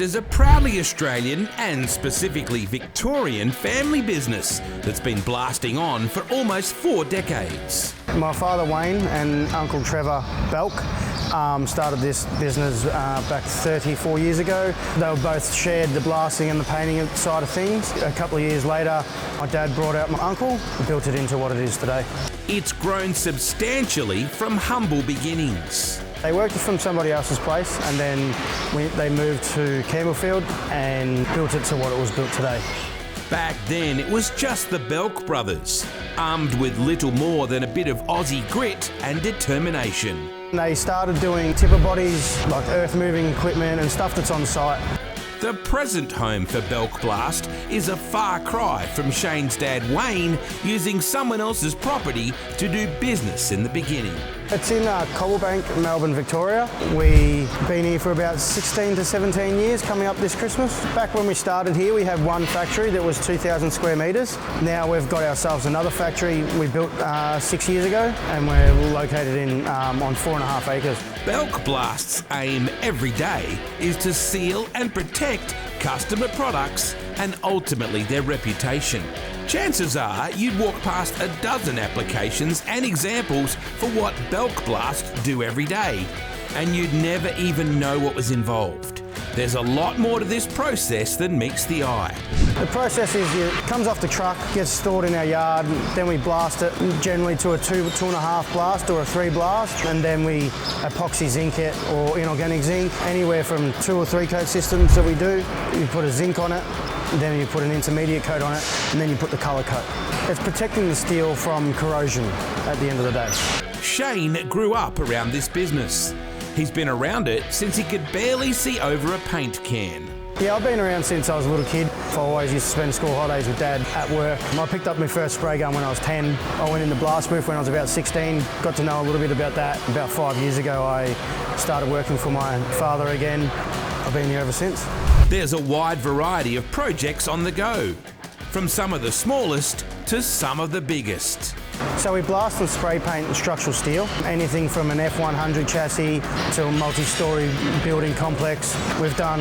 is a proudly Australian and specifically Victorian family business that's been blasting on for almost 4 decades. My father Wayne and Uncle Trevor Belk started this business back 34 years ago. They were both shared the blasting and the painting side of things. A couple of years later, my dad brought out my uncle and built it into what it is today. It's grown substantially from humble beginnings. They worked it from somebody else's place, and then they moved to Campbellfield and built it to what it was built today. Back then, it was just the Belk brothers, armed with little more than a bit of Aussie grit and determination. They started doing tipper bodies, like earth-moving equipment and stuff that's on site. The present home for BelkBlast is a far cry from Shane's dad Wayne using someone else's property to do business in the beginning. It's in Cobblebank, Melbourne, Victoria. We've been here for about 16 to 17 years, coming up this Christmas. Back when we started here, we had one factory that was 2,000 square metres. Now we've got ourselves another factory we built 6 years ago, and we're located on 4.5 acres. BelkBlast's aim every day is to seal and protect customer products and ultimately their reputation. Chances are you'd walk past a dozen applications and examples for what BelkBlast do every day, and you'd never even know what was involved. There's a lot more to this process than meets the eye. The process is it comes off the truck, gets stored in our yard, then we blast it generally to a 2.5 blast or a 3 blast, and then we epoxy zinc it or inorganic zinc, anywhere from 2 or 3 coat systems that we do. You put a zinc on it, then you put an intermediate coat on it, and then you put the colour coat. It's protecting the steel from corrosion at the end of the day. Shane grew up around this business. He's been around it since he could barely see over a paint can. Yeah, I've been around since I was a little kid. I always used to spend school holidays with Dad at work. I picked up my first spray gun when I was 10. I went in the blast booth when I was about 16. Got to know a little bit about that. About 5 years ago, I started working for my father again. I've been here ever since. There's a wide variety of projects on the go, from some of the smallest to some of the biggest. So we blast and spray paint and structural steel, anything from an F100 chassis to a multi-storey building complex. We've done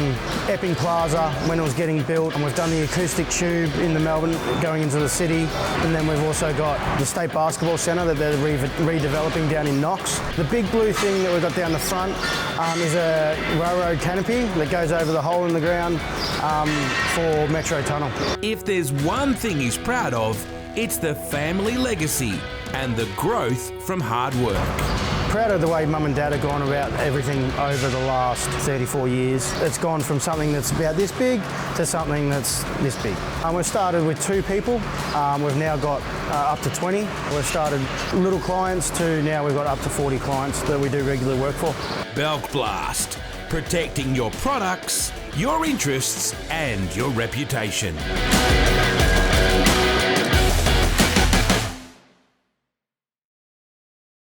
Epping Plaza when it was getting built, and we've done the acoustic tube in the Melbourne going into the city. And then we've also got the State Basketball Centre that they're redeveloping down in Knox. The big blue thing that we've got down the front is a railroad canopy that goes over the hole in the ground for Metro Tunnel. If there's one thing he's proud of, it's the family legacy and the growth from hard work. Proud of the way Mum and Dad have gone about everything over the last 34 years. It's gone from something that's about this big to something that's this big. We've started with 2 people. We've now got up to 20. We've started little clients to now we've got up to 40 clients that we do regular work for. BelkBlast, protecting your products, your interests and your reputation.